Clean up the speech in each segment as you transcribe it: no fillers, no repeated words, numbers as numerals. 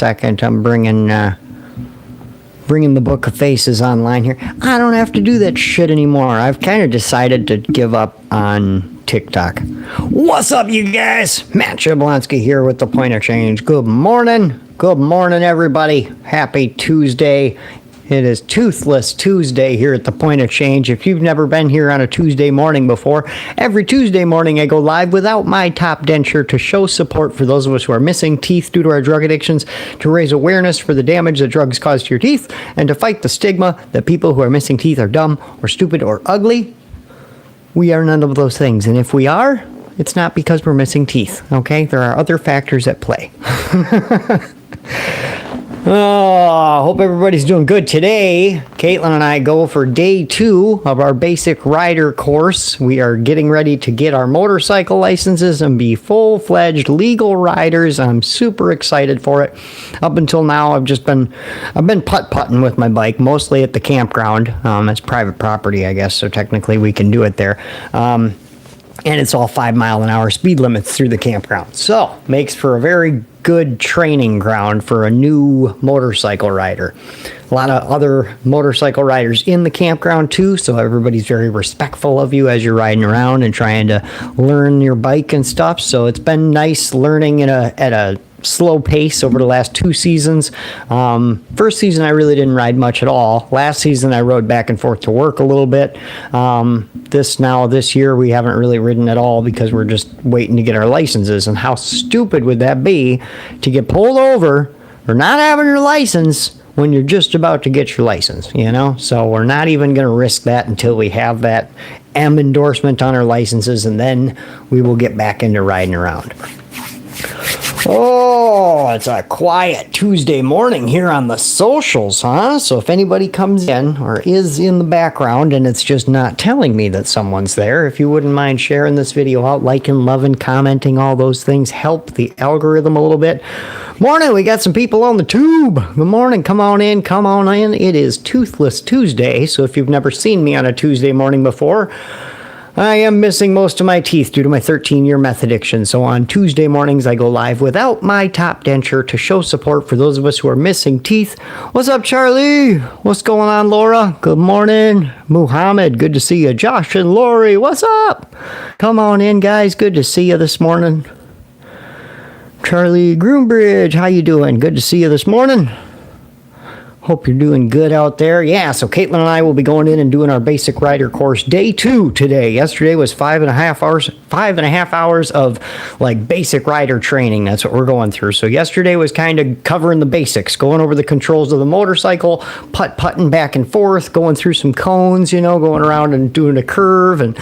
second. I'm bringing the Book of Faces online here. I don't have to do that shit anymore. I've kind of decided to give up on TikTok. What's up, you guys? Matty Jablonsky here with The Point of Change. Good morning. Good morning, everybody. Happy Tuesday. It is Toothless Tuesday here at The Point of Change. If you've never been here on a Tuesday morning before, every Tuesday morning I go live without my top denture to show support for those of us who are missing teeth due to our drug addictions, to raise awareness for the damage that drugs cause to your teeth, and to fight the stigma that people who are missing teeth are dumb or stupid or ugly. We are none of those things, and if we are, it's not because we're missing teeth, okay? There are other factors at play. Oh, hope everybody's doing good today. Caitlin and I go for day 2 of our basic rider course. We are getting ready to get our motorcycle licenses and be full-fledged legal riders. I'm super excited for it. Up until now, I've been putt-putting with my bike, mostly at the campground. It's private property, I guess, so technically we can do it there. And it's all 5-mile-an-hour speed limits through the campground. So, makes for a very good training ground for a new motorcycle rider. A lot of other motorcycle riders in the campground too, so everybody's very respectful of you as you're riding around and trying to learn your bike and stuff. So it's been nice learning at a slow pace over the last 2 seasons. First season I really didn't ride much at all. Last season I rode back and forth to work a little bit. This year we haven't really ridden at all because we're just waiting to get our licenses. And how stupid would that be to get pulled over for not having your license when you're just about to get your license, you know? So we're not even going to risk that until we have that M endorsement on our licenses, and then we will get back into riding around. Oh, it's a quiet Tuesday morning here on the socials, huh? So if anybody comes in or is in the background and it's just not telling me that someone's there, if you wouldn't mind sharing this video out, liking, loving, commenting, all those things help the algorithm a little bit. Morning, we got some people on the tube. Good morning, come on in, come on in. It is Toothless Tuesday, so if you've never seen me on a Tuesday morning before, I am missing most of my teeth due to my 13-year meth addiction, so on Tuesday mornings I go live without my top denture to show support for those of us who are missing teeth. What's up, Charlie? What's going on, Laura? Good morning. Muhammad, good to see you. Josh and Lori, what's up? Come on in, guys. Good to see you this morning. Charlie Groombridge, how you doing? Good to see you this morning. Hope you're doing good out there. Yeah, so Caitlin and I will be going in and doing our basic rider course day 2 today. Yesterday was 5.5 hours of like basic rider training. That's what we're going through. So yesterday was kind of covering the basics, going over the controls of the motorcycle, putting back and forth, going through some cones, you know, going around and doing a curve and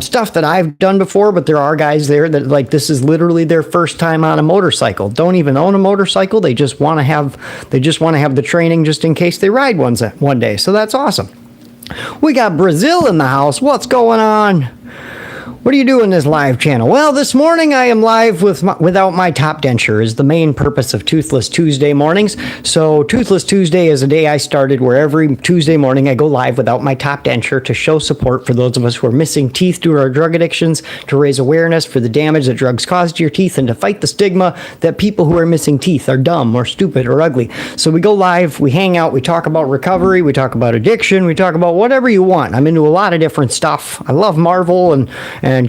stuff that I've done before. But there are guys there that like this is literally their first time on a motorcycle. Don't even own a motorcycle. They just want to have the training just in case they ride one day. So that's awesome. We got Brazil in the house. What's going on? What are you doing this live channel? Well, this morning I am live without my top denture is the main purpose of Toothless Tuesday mornings. So Toothless Tuesday is a day I started where every Tuesday morning I go live without my top denture to show support for those of us who are missing teeth due to our drug addictions, to raise awareness for the damage that drugs cause to your teeth, and to fight the stigma that people who are missing teeth are dumb or stupid or ugly. So we go live, we hang out, we talk about recovery, we talk about addiction, we talk about whatever you want. I'm into a lot of different stuff. I love Marvel and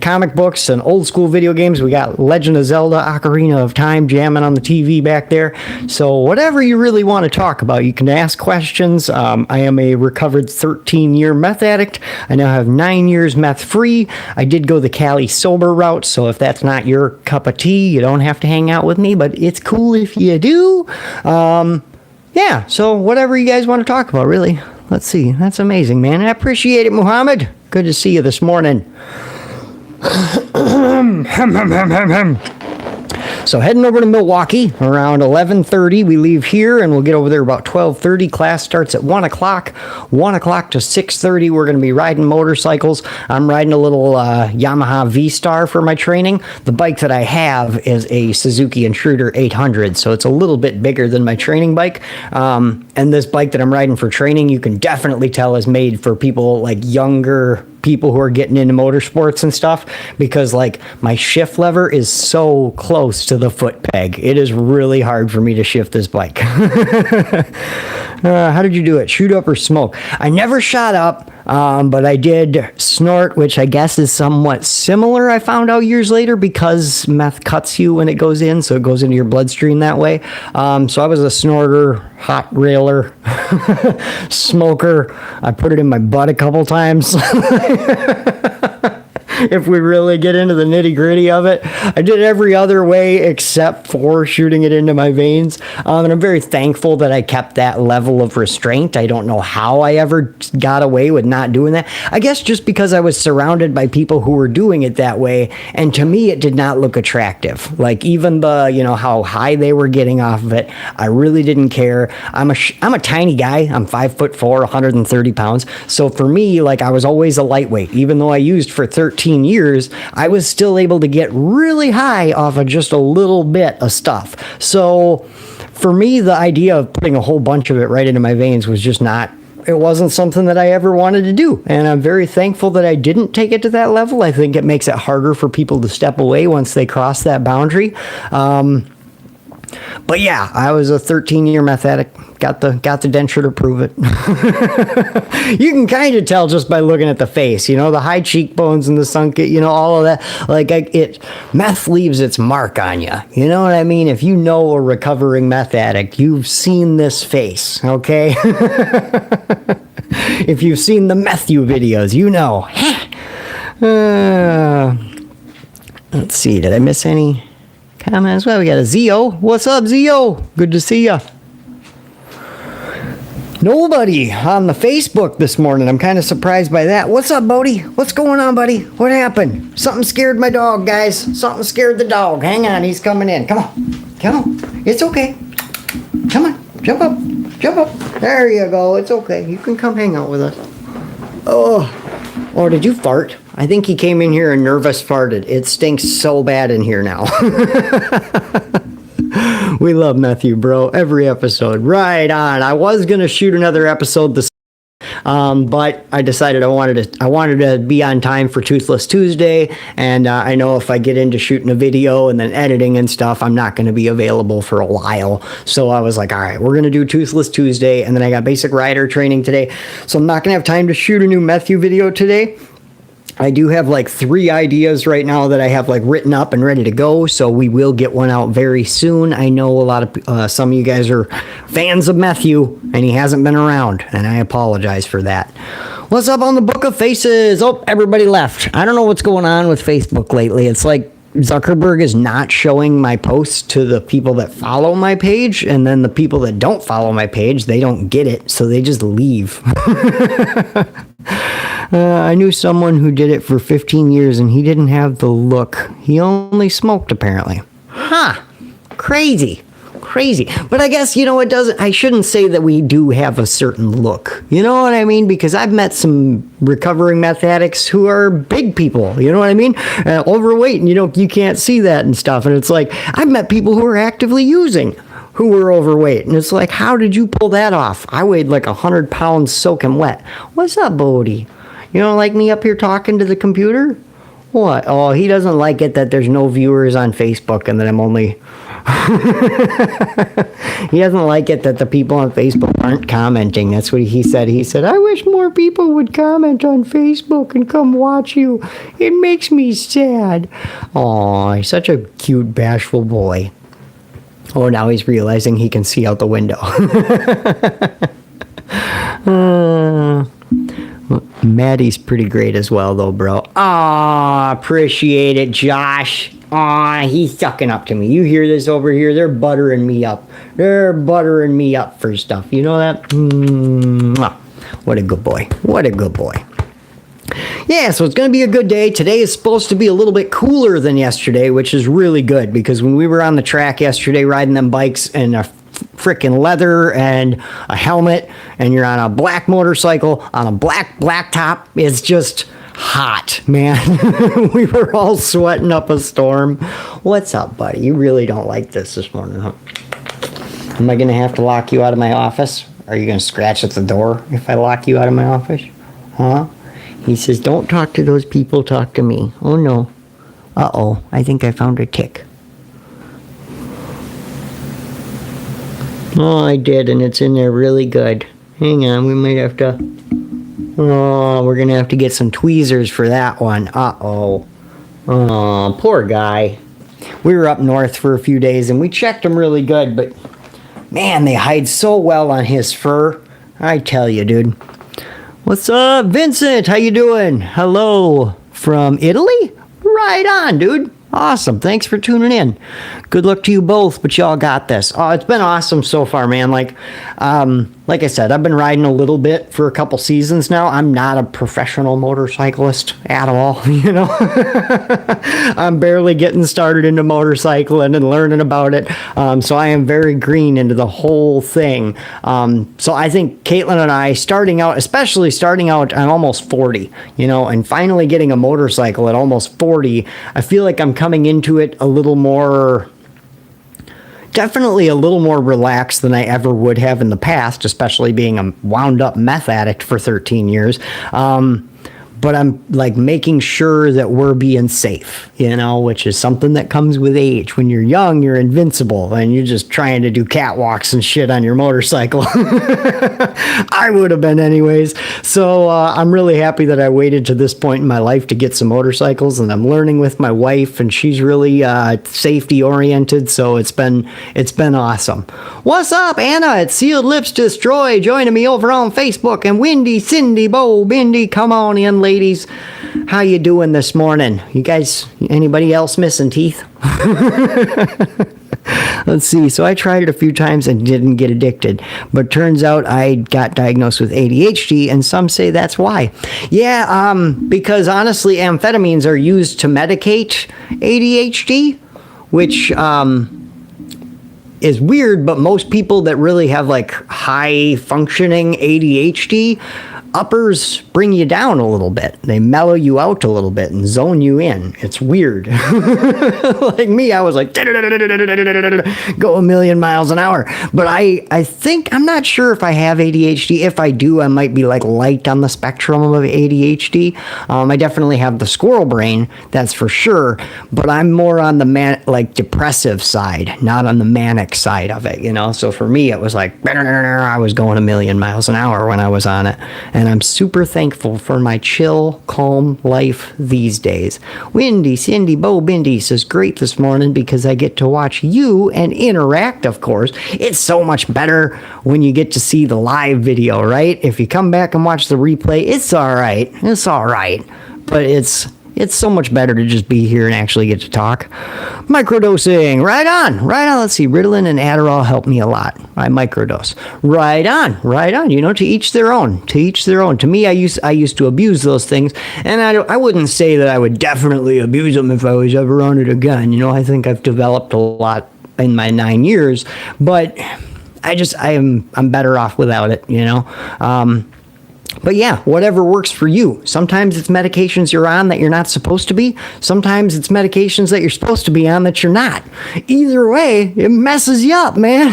comic books and old school video games. We got Legend of Zelda, Ocarina of Time jamming on the TV back there. So whatever you really want to talk about, you can ask questions. I am a recovered 13-year meth addict. I now have 9 years meth free. I did go the Cali sober route, so if that's not your cup of tea, you don't have to hang out with me, but it's cool if you do. Yeah, so whatever you guys want to talk about, really. Let's see. That's amazing, man. I appreciate it, Muhammad. Good to see you this morning. So heading over to Milwaukee around 11:30. We leave here and we'll get over there about 12:30. Class starts at 1 o'clock. 1 o'clock to 6:30. We're going to be riding motorcycles. I'm riding a little Yamaha V-Star for my training. The bike that I have is a Suzuki Intruder 800, so it's a little bit bigger than my training bike. And this bike that I'm riding for training, you can definitely tell is made for people like younger people who are getting into motorsports and stuff, because like my shift lever is so close to the foot peg. It is really hard for me to shift this bike. How did you do it? Shoot up or smoke? I never shot up, but I did snort, which I guess is somewhat similar, I found out years later, because meth cuts you when it goes in, so it goes into your bloodstream that way. So I was a snorter, hot railer, smoker. I put it in my butt a couple times. If we really get into the nitty gritty of it, I did every other way except for shooting it into my veins. And I'm very thankful that I kept that level of restraint. I don't know how I ever got away with not doing that. I guess just because I was surrounded by people who were doing it that way. And to me, it did not look attractive. Like even the, how high they were getting off of it, I really didn't care. I'm a tiny guy. I'm 5'4", 130 pounds. So for me, like I was always a lightweight, even though I used for 13 years, I was still able to get really high off of just a little bit of stuff. So for me, the idea of putting a whole bunch of it right into my veins was just not, it wasn't something that I ever wanted to do. And I'm very thankful that I didn't take it to that level. I think it makes it harder for people to step away once they cross that boundary. But yeah, I was a 13-year meth addict. Got the denture to prove it. You can kind of tell just by looking at the face, the high cheekbones and the sunken, all of that. Like meth leaves its mark on you. You know what I mean? If you know a recovering meth addict, you've seen this face, okay? If you've seen the Methu videos, you know. Let's see, did I miss any comments? Well, we got a Zio. What's up, Zio? Good to see ya. Nobody on the Facebook this morning. I'm kind of surprised by that. What's up, Bodie? What's going on, buddy? What happened? Something scared my dog, guys. Something scared the dog. Hang on, he's coming in. Come on. Come on. It's okay. Come on. Jump up. Jump up. There you go. It's okay. You can come hang out with us. Oh, did you fart? I think he came in here and nervous farted. It stinks so bad in here now. We love Matthew, bro. Every episode. Right on. I was going to shoot another episode this but I decided I wanted to be on time for Toothless Tuesday, and I know if I get into shooting a video and then editing and stuff, I'm not going to be available for a while. So I was like, all right, we're going to do Toothless Tuesday, and then I got basic rider training today, so I'm not going to have time to shoot a new Matthew video today. I do have like 3 ideas right now that I have like written up and ready to go, so we will get one out very soon. I know a lot of some of you guys are fans of Matthew, and he hasn't been around, and I apologize for that. What's up on the Book of Faces? Oh, everybody left. I don't know what's going on with Facebook lately. It's like Zuckerberg is not showing my posts to the people that follow my page, and then the people that don't follow my page, they don't get it, so they just leave. I knew someone who did it for 15 years, and he didn't have the look. He only smoked, apparently. Huh. Crazy. But I guess, it doesn't, I shouldn't say that we do have a certain look. You know what I mean? Because I've met some recovering meth addicts who are big people. You know what I mean? Overweight, and you can't see that and stuff. And it's like, I've met people who are actively using who were overweight. And it's like, how did you pull that off? I weighed like 100 pounds soaking wet. What's up, Bodie? You don't like me up here talking to the computer? What? Oh, he doesn't like it that there's no viewers on Facebook and that I'm only... He doesn't like it that the people on Facebook aren't commenting. That's what he said. He said, I wish more people would comment on Facebook and come watch you. It makes me sad. Oh, he's such a cute, bashful boy. Oh, now he's realizing he can see out the window. Maddie's pretty great as well, though, bro. Aw, appreciate it, Josh. Aw, he's sucking up to me. You hear this over here? They're buttering me up. They're buttering me up for stuff. You know that? What a good boy. What a good boy. Yeah, so it's going to be a good day. Today is supposed to be a little bit cooler than yesterday, which is really good, because when we were on the track yesterday riding them bikes and a freaking leather and a helmet, and you're on a black motorcycle on a black top, it's just hot, man. We were all sweating up a storm. What's up, buddy? You really don't like this morning, huh? Am I going to have to lock you out of my office? Are you going to scratch at the door if I lock you out of my office? Huh? He says, don't talk to those people, talk to me. Oh, no. Uh-oh, I think I found a tick. Oh, I did, and it's in there really good. Hang on, we might have to... Oh, we're going to have to get some tweezers for that one. Uh-oh. Oh, poor guy. We were up north for a few days, and we checked him really good, but... Man, they hide so well on his fur. I tell you, dude. What's up, Vincent? How you doing? Hello from Italy? Right on, dude. Awesome. Thanks for tuning in. Good luck to you both, but y'all got this. Oh, it's been awesome so far, man. Like I said, I've been riding a little bit for a couple seasons now. I'm not a professional motorcyclist at all, you know. I'm barely getting started into motorcycling and learning about it. So I am very green into the whole thing. So I think Caitlin and I, especially starting out, I'm almost 40, you know, and finally getting a motorcycle at almost 40, I feel like I'm coming into it definitely a little more relaxed than I ever would have in the past, especially being a wound up meth addict for 13 years. But I'm like making sure that we're being safe, you know, which is something that comes with age. When you're young, you're invincible and you're just trying to do catwalks and shit on your motorcycle. I would have been anyways. So I'm really happy that I waited to this point in my life to get some motorcycles, and I'm learning with my wife, and she's really safety oriented. So it's been awesome. What's up, Anna? It's Sealed Lips Destroy joining me over on Facebook, and Wendy, Cindy, Bo, Bindi, come on in, ladies. How you doing this morning? You guys, anybody else missing teeth? Let's see. So I tried it a few times and didn't get addicted, but turns out I got diagnosed with ADHD, and some say that's why. Yeah, because honestly, amphetamines are used to medicate ADHD, which is weird, but most people that really have like high functioning ADHD, uppers bring you down a little bit. They mellow you out a little bit and zone you in. It's weird. Like me, I was like, go a million miles an hour. But I think, I'm not sure if I have ADHD. If I do, I might be like light on the spectrum of ADHD. I definitely have the squirrel brain, that's for sure. But I'm more on the depressive side, not on the manic side of it, you know? So for me, it was like, I was going a million miles an hour when I was on it. And I'm super thankful for my chill, calm life these days. Wendy, Cindy, Bo, Bindi says, great this morning because I get to watch you and interact, of course. It's so much better when you get to see the live video, right? If you come back and watch the replay, it's all right. It's all right. But it's so much better to just be here and actually get to talk. Microdosing, right on. Let's see, Ritalin and Adderall help me a lot. I microdose. Right on. You know, to each their own. To me, I used to abuse those things, and I wouldn't say that I would definitely abuse them if I was ever on it again. You know, I think I've developed a lot in my 9 years, but I'm better off without it, you know. But yeah, whatever works for you. Sometimes it's medications you're on that you're not supposed to be. Sometimes it's medications that you're supposed to be on that you're not. Either way, it messes you up, man.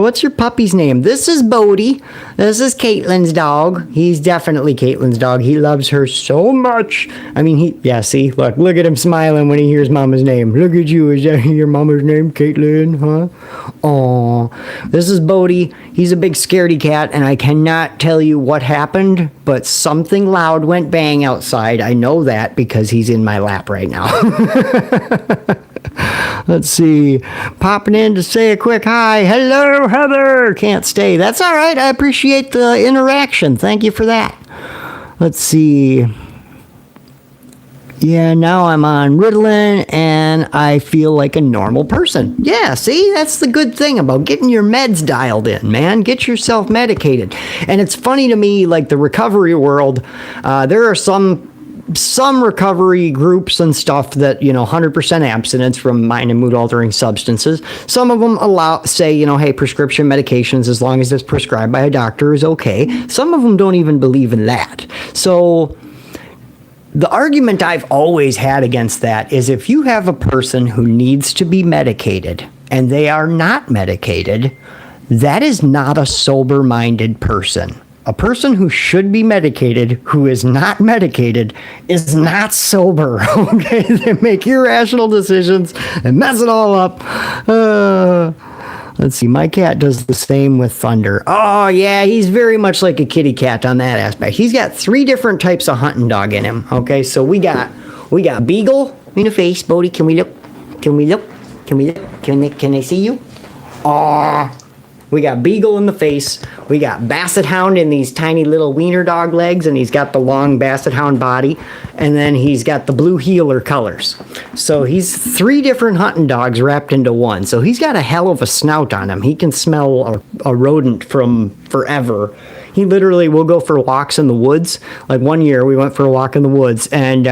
What's your puppy's name? This is Bodie. This is Caitlin's dog. He's definitely Caitlin's dog. He loves her so much. I mean, see, look at him smiling when he hears Mama's name. Look at you. Is that your Mama's name, Caitlin? Huh? Aw. This is Bodie. He's a big scaredy cat, and I cannot tell you what happened, but something loud went bang outside. I know that because he's in my lap right now. Let's see. Popping in to say a quick hi. Hello, Heather. Can't stay. That's all right. I appreciate the interaction. Thank you for that. Let's see. Yeah, now I'm on Ritalin and I feel like a normal person. Yeah, see, that's the good thing about getting your meds dialed in, man. Get yourself medicated. And it's funny to me, like the recovery world, there are some recovery groups and stuff that, 100% abstinence from mind and mood altering substances. Some of them say, hey, prescription medications, as long as it's prescribed by a doctor, is okay. Some of them don't even believe in that. So the argument I've always had against that is if you have a person who needs to be medicated and they are not medicated, that is not a sober-minded person. a person who should be medicated, who is not medicated, is not sober. Okay, they make irrational decisions and mess it all up. Let's see, my cat does the same with Thunder. Oh, yeah, he's very much like a kitty cat on that aspect. He's got 3 different types of hunting dog in him. Okay, so we got Beagle in the face. Bodie, can we look? Can we look? Can we look? Can they see you? Aw. We got Beagle in the face. We got Basset Hound in these tiny little wiener dog legs, and he's got the long Basset Hound body. And then he's got the blue heeler colors. So he's 3 different hunting dogs wrapped into one. So he's got a hell of a snout on him. He can smell a rodent from forever. He literally will go for walks in the woods. Like one year we went for a walk in the woods, and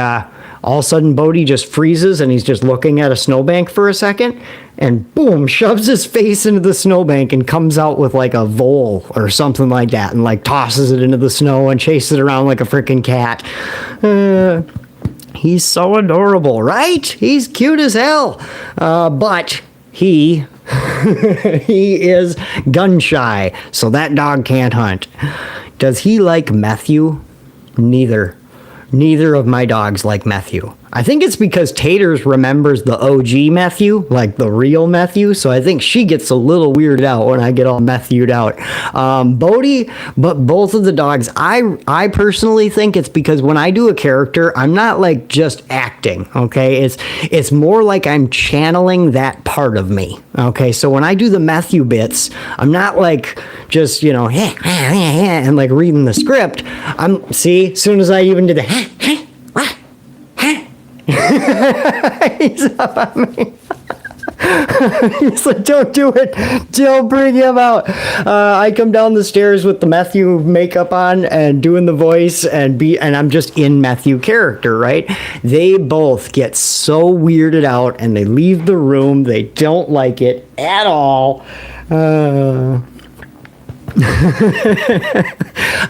all of a sudden Bodie just freezes and he's just looking at a snowbank for a second, and boom, shoves his face into the snowbank and comes out with like a vole or something like that, and like tosses it into the snow and chases it around like a freaking cat. He's so adorable, right? He's cute as hell. But he he is gun shy, so that dog can't hunt. Does he like Matthew? Neither of my dogs like Matthew. I think it's because Taters remembers the OG Matthew, like the real Matthew, so I think she gets a little weirded out when I get all Matthewed out. Bodie, but both of the dogs, I personally think it's because when I do a character, I'm not like just acting, okay? It's more like I'm channeling that part of me, okay? So when I do the Matthew bits, I'm not like just, you know, and like reading the script. See, as soon as I even did the he's up on me. He's like, don't do it. Don't bring him out. I come down the stairs with the Matthew makeup on and doing the voice and I'm just in Matthew character, right? They both get so weirded out and they leave the room. They don't like it at all.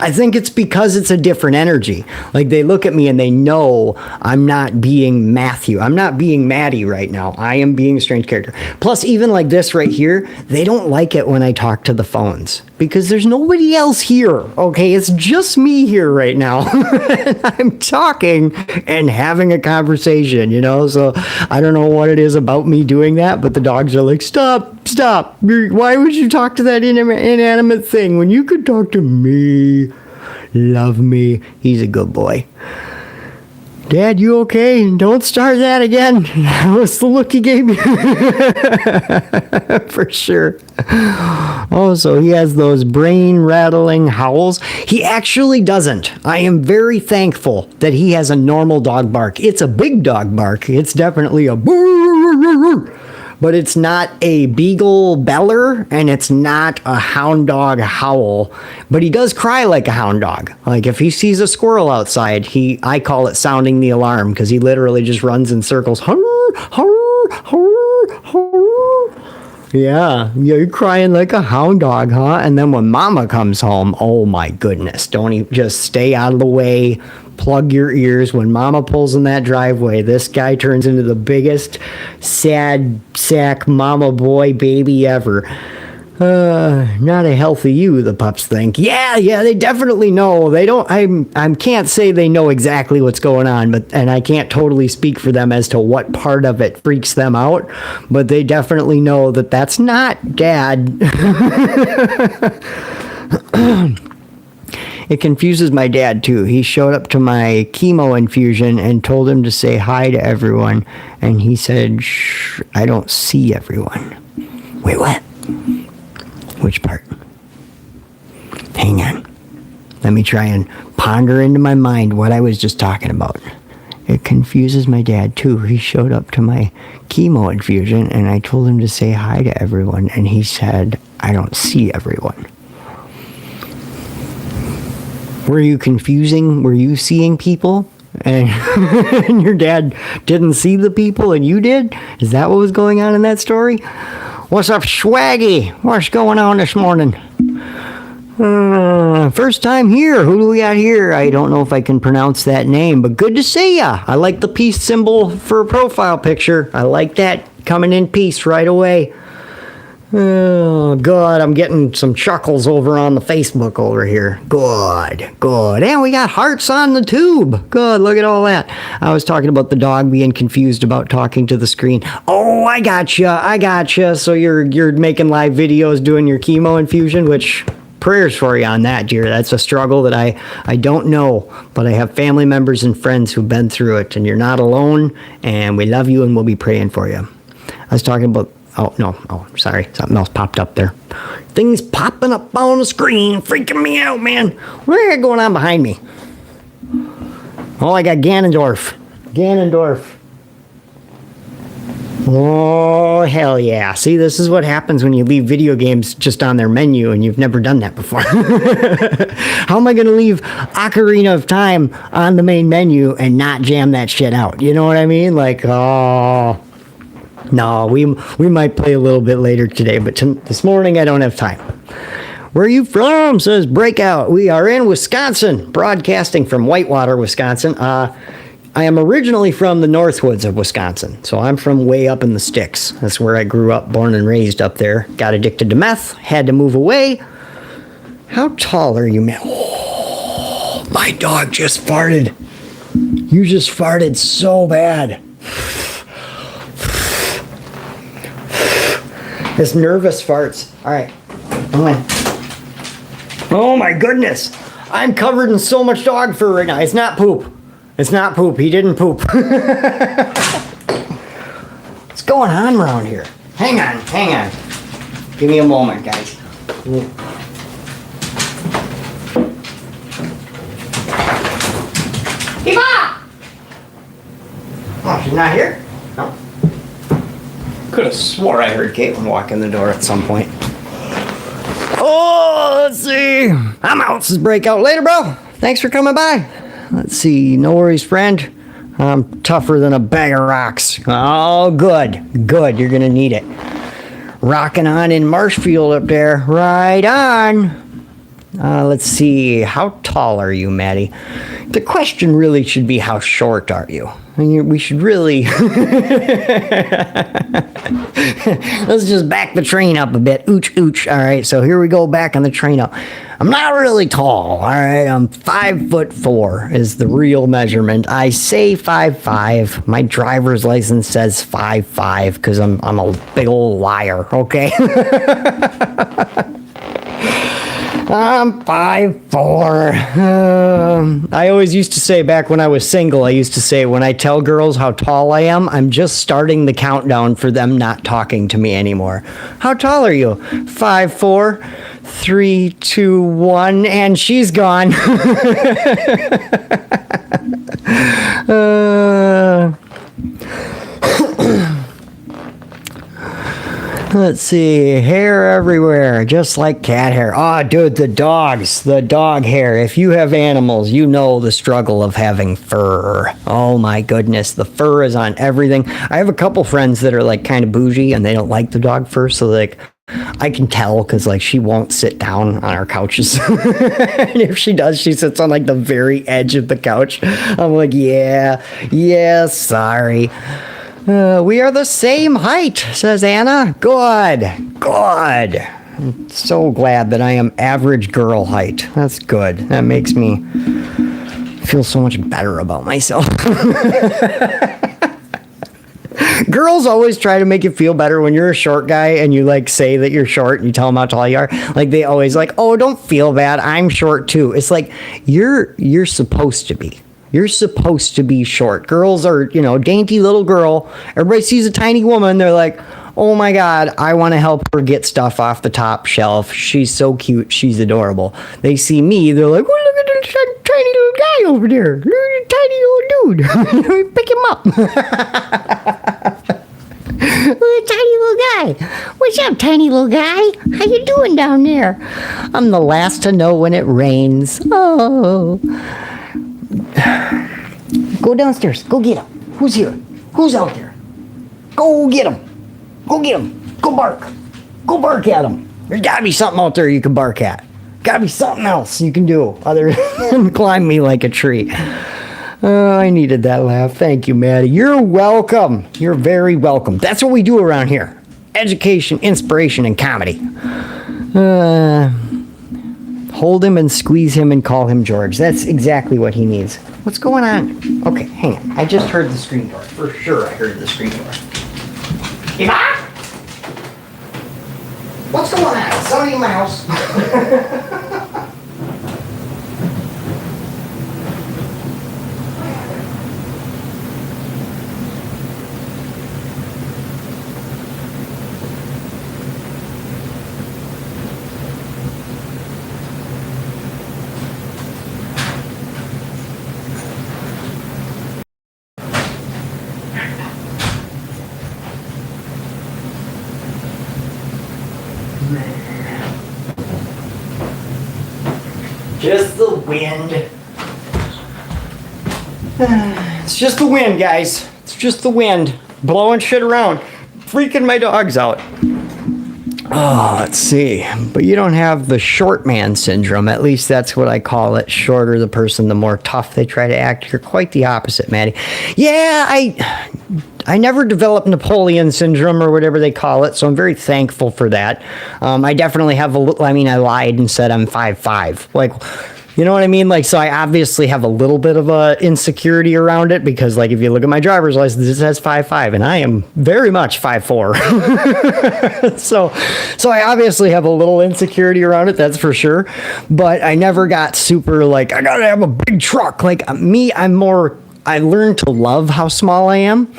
I think it's because it's a different energy. Like they look at me and they know I'm not being Matthew. I'm not being Matty right now. I am being a strange character. Plus, even like this right here, they don't like it when I talk to the phones because there's nobody else here. Okay, it's just me here right now. I'm talking and having a conversation, you know? So I don't know what it is about me doing that, but the dogs are like, stop. Why would you talk to that inanimate thing when you could talk to me? Love me. He's a good boy. Dad, you okay? Don't start that again. That was the look he gave me. For sure. Oh, so he has those brain-rattling howls. He actually doesn't. I am very thankful that he has a normal dog bark. It's a big dog bark. It's definitely a but it's not a beagle beller, and it's not a hound dog howl. But he does cry like a hound dog. Like if he sees a squirrel outside, I call it sounding the alarm, because he literally just runs in circles. Yeah, you're crying like a hound dog, huh? And then when Mama comes home, oh my goodness, don't even just stay out of the way. Plug your ears. When Mama pulls in that driveway, this guy turns into the biggest sad sack mama boy baby ever. Not a healthy you, the pups think. Yeah, they definitely know. They don't, I can't say they know exactly what's going on, and I can't totally speak for them as to what part of it freaks them out, but they definitely know that that's not Dad. It confuses my dad, too. He showed up to my chemo infusion and told him to say hi to everyone. And he said, shh, I don't see everyone. Wait, what? Which part? Hang on. Let me try and ponder into my mind what I was just talking about. It confuses my dad, too. He showed up to my chemo infusion and I told him to say hi to everyone. And he said, I don't see everyone. Were you confusing? Were you seeing people? And, and your dad didn't see the people and you did? Is that what was going on in that story? What's up, Swaggy? What's going on this morning? First time here. Who do we got here? I don't know if I can pronounce that name, but good to see ya. I like the peace symbol for a profile picture. I like that. Coming in peace right away. Oh, good. I'm getting some chuckles over on the Facebook over here. Good, good. And we got hearts on the tube. Good, look at all that. I was talking about the dog being confused about talking to the screen. Oh, I gotcha. So you're making live videos doing your chemo infusion, which prayers for you on that, dear. That's a struggle that I don't know, but I have family members and friends who've been through it, and you're not alone, and we love you, and we'll be praying for you. I was talking about, sorry, something else popped up there. Things popping up on the screen, freaking me out, man. What do I got going on behind me? Oh, I got Ganondorf. Oh, hell yeah. See, this is what happens when you leave video games just on their menu and you've never done that before. How am I going to leave Ocarina of Time on the main menu and not jam that shit out? You know what I mean? Like, oh, no, we might play a little bit later today, but this morning I don't have time. Where are you from? Says Breakout. We are in Wisconsin, broadcasting from Whitewater, Wisconsin. I am originally from the Northwoods of Wisconsin, so I'm from way up in the sticks. That's where I grew up, born and raised up there. Got addicted to meth, had to move away. How tall are you, man? Oh, my dog just farted. You just farted so bad. This nervous farts. All right, come on. Oh my goodness. I'm covered in so much dog fur right now. It's not poop. It's not poop. He didn't poop. What's going on around here? Hang on. Give me a moment, guys. Eva! Oh, she's not here? No. Could have swore I heard Caitlin walk in the door at some point. Oh, let's see. I'm out. This is Breakout. Later, bro. Thanks for coming by. Let's see. No worries, friend. I'm tougher than a bag of rocks. Oh, good. Good. You're going to need it. Rocking on in Marshfield up there. Right on. Let's see. How tall are you, Matty? The question really should be, how short are you? We should really... Let's just back the train up a bit. Ooch. All right, so here we go, back on the train up. I'm not really tall, all right? I'm 5'4" is the real measurement. I say 5'5". My driver's license says 5'5" because I'm a big old liar, okay? I'm 5'4". I always used to say, back when I was single, I used to say, when I tell girls how tall I am, I'm just starting the countdown for them not talking to me anymore. How tall are you? 5'4", 3, 2, 1, and she's gone. Let's see, hair everywhere, just like cat hair. Oh, dude, the dog hair. If you have animals, you know the struggle of having fur. Oh my goodness, the fur is on everything. I have a couple friends that are like kind of bougie and they don't like the dog fur, so like, I can tell because like she won't sit down on our couches. And if she does, she sits on like the very edge of the couch. I'm like, yeah, sorry. We are the same height, says Anna. Good. I'm so glad that I am average girl height. That's good. That makes me feel so much better about myself. Girls always try to make you feel better when you're a short guy and you like say that you're short and you tell them how tall you are. Like they always like, oh, don't feel bad. I'm short too. It's like you're supposed to be. You're supposed to be short. Girls are, dainty little girl. Everybody sees a tiny woman. They're like, oh my God, I want to help her get stuff off the top shelf. She's so cute. She's adorable. They see me. They're like, oh, look at this tiny little guy over there. Look at the tiny little dude. Pick him up. Look at tiny little guy. What's up, tiny little guy? How you doing down there? I'm the last to know when it rains. Oh. Go downstairs. Go get him. Who's here? Who's out there? Go get him. Go bark. Go bark at him. There's gotta be something out there you can bark at. Gotta be something else you can do other than climb me like a tree. Oh, I needed that laugh. Thank you, Maddie. You're welcome. You're very welcome. That's what we do around here. education, inspiration, and comedy. Hold him and squeeze him and call him George. That's exactly what he needs. What's going on? Okay, hang on. I just heard the screen door. For sure I heard the screen door. Eva? What's going on? Somebody in my house. Just the wind. It's just the wind, guys. It's just the wind. Blowing shit around. Freaking my dogs out. Oh, let's see. But you don't have the short man syndrome. At least that's what I call it. Shorter the person, the more tough they try to act. You're quite the opposite, Matty. Yeah, I never developed Napoleon syndrome or whatever they call it, so I'm very thankful for that. I definitely have a little, I lied and said I'm 5'5". Like, you know what I mean? Like, so I obviously have a little bit of a insecurity around it because, like, if you look at my driver's license, it says 5'5", and I am very much 5'4". So I obviously have a little insecurity around it, that's for sure. But I never got super, like, I gotta have a big truck. Like, me, I learned to love how small I am.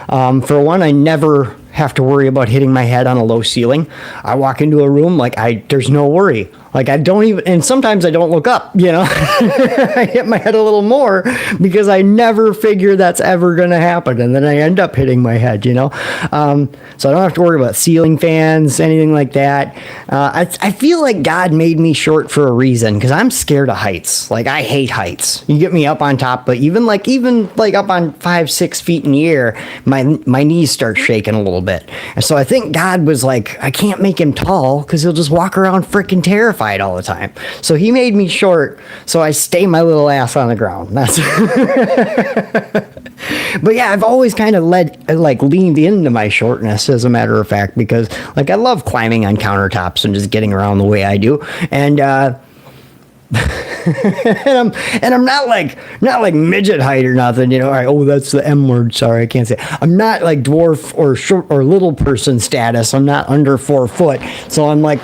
For one, I never have to worry about hitting my head on a low ceiling. I walk into a room, like, there's no worry. Like, I don't even, and sometimes I don't look up, you know. I hit my head a little more because I never figure that's ever going to happen. And then I end up hitting my head, you know. So I don't have to worry about ceiling fans, anything like that. I feel like God made me short for a reason because I'm scared of heights. Like, I hate heights. You get me up on top, but even like up on 5-6 feet in the air, my knees start shaking a little bit. And so I think God was like, I can't make him tall because he'll just walk around freaking terrified all the time. So he made me short, so I stay my little ass on the ground. That's But yeah, I've always kind of leaned into my shortness, as a matter of fact, because like I love climbing on countertops and just getting around the way I do. And and I'm not like midget height or nothing, you know. All right, oh, that's the M word. Sorry, I can't say. I'm not like dwarf or short or little person status. I'm not under 4 foot, so I'm like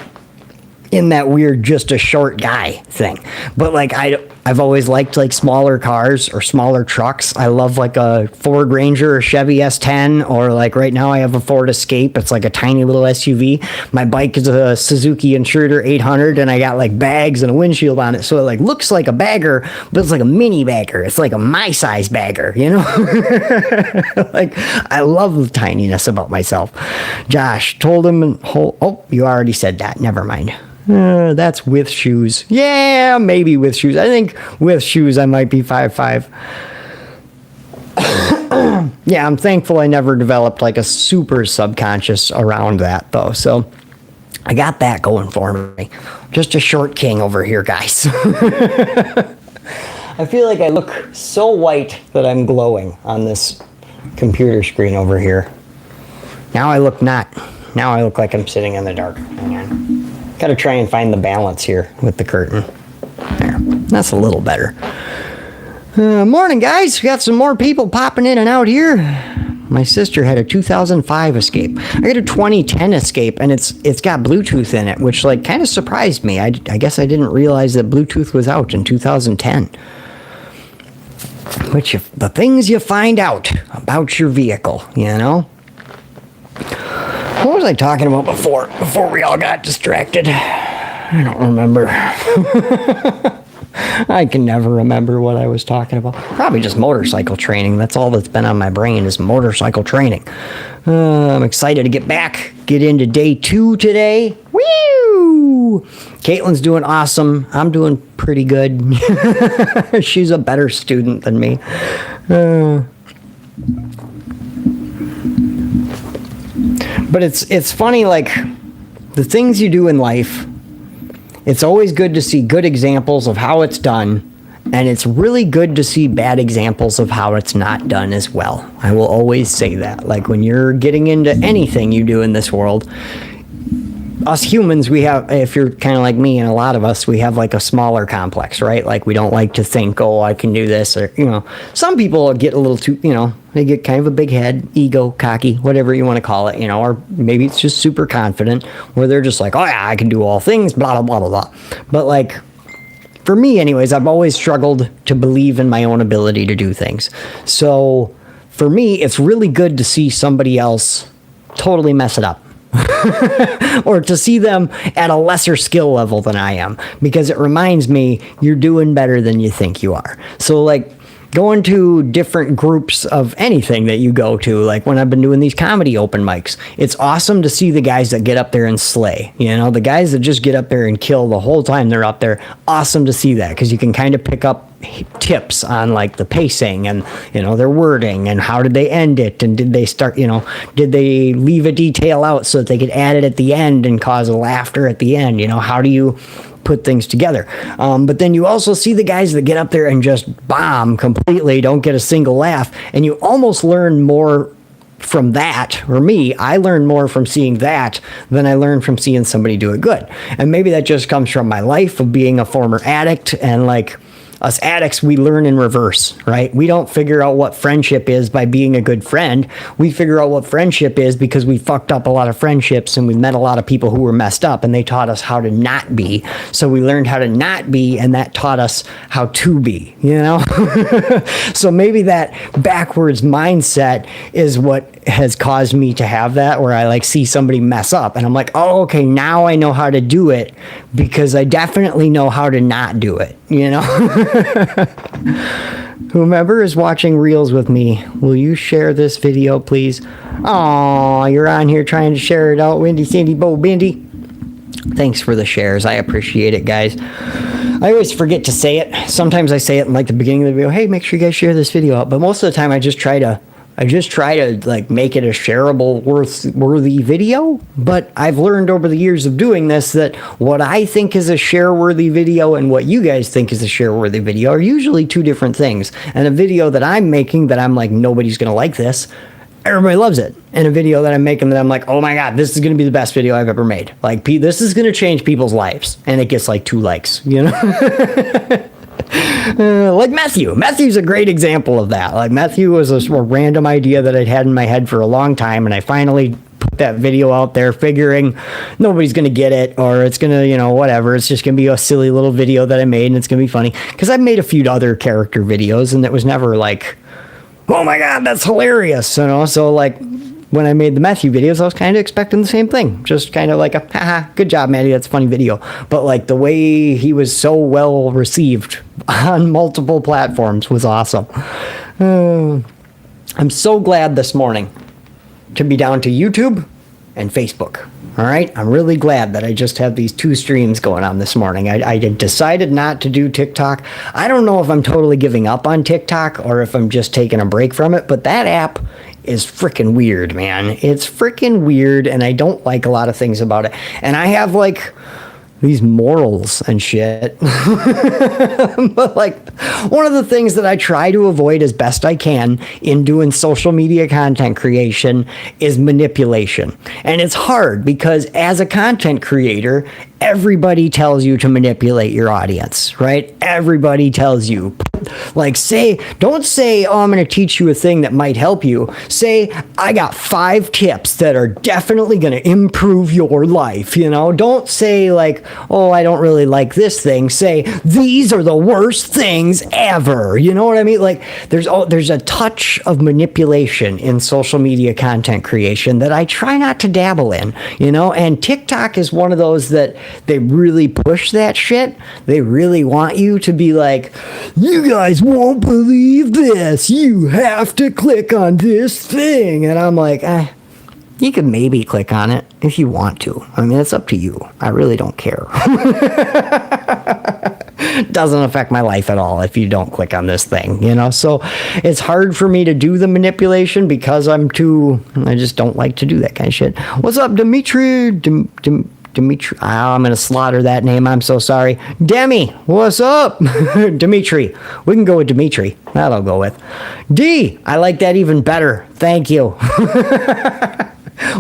in that weird just a short guy thing. But like I've always liked like smaller cars or smaller trucks. I love like a Ford Ranger or Chevy S10, or like right now I have a Ford Escape. It's like a tiny little SUV. My bike is a Suzuki Intruder 800, and I got like bags and a windshield on it, so it like looks like a bagger, but it's like a mini bagger. It's like a my size bagger, you know. Like, I love the tininess about myself. Josh told him, oh, you already said that. Never mind. That's with shoes. Yeah, maybe with shoes. I think with shoes I might be 5'5". Yeah, I'm thankful I never developed like a super subconscious around that though. So I got that going for me. Just a short king over here, guys. I feel like I look so white that I'm glowing on this computer screen over here. Now I look like I'm sitting in the dark. Hang on. Got to try and find the balance here with the curtain. There, that's a little better. Morning, guys. We got some more people popping in and out here. My sister had a 2005 Escape. I got a 2010 Escape, and it's got Bluetooth in it, which like kind of surprised me. I guess I didn't realize that Bluetooth was out in 2010. The things you find out about your vehicle, you know. What was I talking about before we all got distracted? I don't remember. I can never remember what I was talking about. Probably just motorcycle training. That's all that's been on my brain is motorcycle training. I'm excited to get into day 2 today. Woo! Caitlin's doing awesome. I'm doing pretty good. She's a better student than me. But it's funny, like, the things you do in life, it's always good to see good examples of how it's done And it's really good to see bad examples of how it's not done as well. I will always say that. Like when you're getting into anything you do in this world, us humans, we have, if you're kind of like me and a lot of us, we have like a smaller complex, right? Like we don't like to think, oh, I can do this, or, you know, some people get a little too, you know, they get kind of a big head, ego, cocky, whatever you want to call it, you know, or maybe it's just super confident where they're just like, oh yeah, I can do all things, blah, blah, blah, blah, blah. But like, for me anyways, I've always struggled to believe in my own ability to do things. So for me, it's really good to see somebody else totally mess it up. Or to see them at a lesser skill level than I am, because it reminds me you're doing better than you think you are. So like going to different groups of anything that you go to, like when I've been doing these comedy open mics, it's awesome to see the guys that get up there and slay, you know, the guys that just get up there and kill the whole time they're up there. Awesome to see that, because you can kind of pick up tips on like the pacing and, you know, their wording and how did they end it, and did they start, you know, did they leave a detail out so that they could add it at the end and cause a laughter at the end, you know, how do you put things together. But then you also see the guys that get up there and just bomb completely, don't get a single laugh, and you almost learn more from that. Or me, I learn more from seeing that than I learn from seeing somebody do it good. And maybe that just comes from my life of being a former addict, and like us addicts, we learn in reverse, right? We don't figure out what friendship is by being a good friend. We figure out what friendship is because we fucked up a lot of friendships and we met a lot of people who were messed up, and they taught us how to not be. So we learned how to not be, and that taught us how to be, you know? So maybe that backwards mindset is what has caused me to have that, where I like see somebody mess up and I'm like, oh, okay, now I know how to do it, because I definitely know how to not do it, you know? Whomever is watching Reels with me, will you share this video, please? Oh, you're on here trying to share it out, Windy, Cindy, Bo, Bindy. Thanks for the shares. I appreciate it, guys. I always forget to say it. Sometimes I say it in like the beginning of the video, hey, make sure you guys share this video out. But most of the time I just try to like make it a shareable, worthy video. But I've learned over the years of doing this that what I think is a share-worthy video and what you guys think is a share-worthy video are usually two different things. And a video that I'm making that I'm like, nobody's going to like this, everybody loves it. And a video that I'm making that I'm like, oh my God, this is going to be the best video I've ever made. Like, this is going to change people's lives. And it gets like 2 likes, you know? Like Matthew. Matthew's a great example of that. Like Matthew was a random idea that I'd had in my head for a long time, and I finally put that video out there figuring nobody's going to get it, or it's going to, you know, whatever. It's just going to be a silly little video that I made, and it's going to be funny. Because I've made a few other character videos, and it was never like, oh my God, that's hilarious, you know? So like when I made the Matthew videos, I was kind of expecting the same thing. Just kind of like a, haha, good job, Matty, that's a funny video. But like the way he was so well received on multiple platforms was awesome. I'm so glad this morning to be down to YouTube and Facebook. All right, I'm really glad that I just have these 2 streams going on this morning. I decided not to do TikTok. I don't know if I'm totally giving up on TikTok or if I'm just taking a break from it, but that app is freaking weird, man. It's freaking weird, and I don't like a lot of things about it. And I have like these morals and shit. But like one of the things that I try to avoid as best I can in doing social media content creation is manipulation. And it's hard because as a content creator, everybody tells you to manipulate your audience, right? Everybody tells you, like, don't say, oh, I'm going to teach you a thing that might help you. Say, I got 5 tips that are definitely going to improve your life, you know? Don't say like, oh, I don't really like this thing. Say, these are the worst things ever. You know what I mean? Like, there's a touch of manipulation in social media content creation that I try not to dabble in, you know? And TikTok is one of those that they really push that shit. They really want you to be like, you guys won't believe this. You have to click on this thing. And I'm like, you can maybe click on it if you want to. I mean, it's up to you. I really don't care. Doesn't affect my life at all if you don't click on this thing, you know? So it's hard for me to do the manipulation because I just don't like to do that kind of shit. What's up, Dimitri? Dimitri. I'm going to slaughter that name. I'm so sorry. Demi, what's up? Dimitri. We can go with Dimitri. That'll go with. D, I like that even better. Thank you.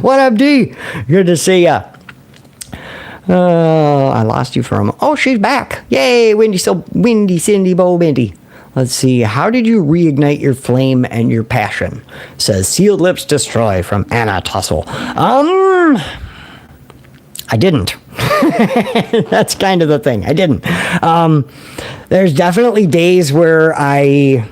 What up, D? Good to see ya. I lost you for a moment. Oh, she's back. Yay, Windy, Cindy, Bo, Mindy. Let's see. How did you reignite your flame and your passion? Says Sealed Lips Destroy from Anna Tussle. I didn't. That's kind of the thing. I didn't. There's definitely days where I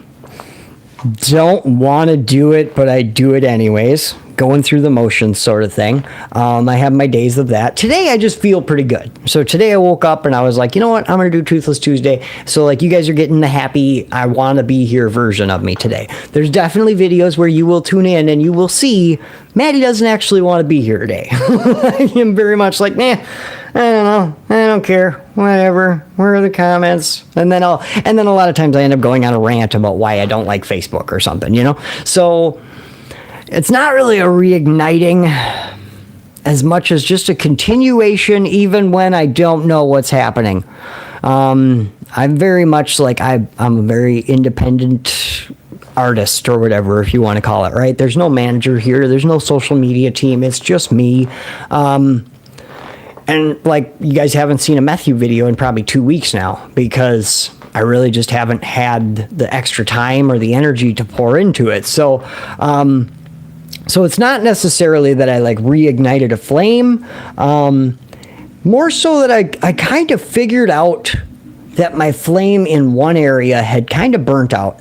don't want to do it, but I do it anyways. Going through the motions sort of thing. I have my days of that. Today, I just feel pretty good. So today I woke up and I was like, you know what? I'm going to do Toothless Tuesday. So like you guys are getting the happy, I want to be here version of me today. There's definitely videos where you will tune in and you will see Matty doesn't actually want to be here today. I am very much like, I don't know. I don't care. Whatever. Where are the comments? And then a lot of times I end up going on a rant about why I don't like Facebook or something, you know? So it's not really a reigniting as much as just a continuation, even when I don't know what's happening. I'm very much like I'm a very independent artist or whatever, if you want to call it, right? There's no manager here. There's no social media team. It's just me. And like you guys haven't seen a Matthew video in probably 2 weeks now because I really just haven't had the extra time or the energy to pour into it. So it's not necessarily that I like reignited a flame. More so that I kind of figured out that my flame in one area had kind of burnt out.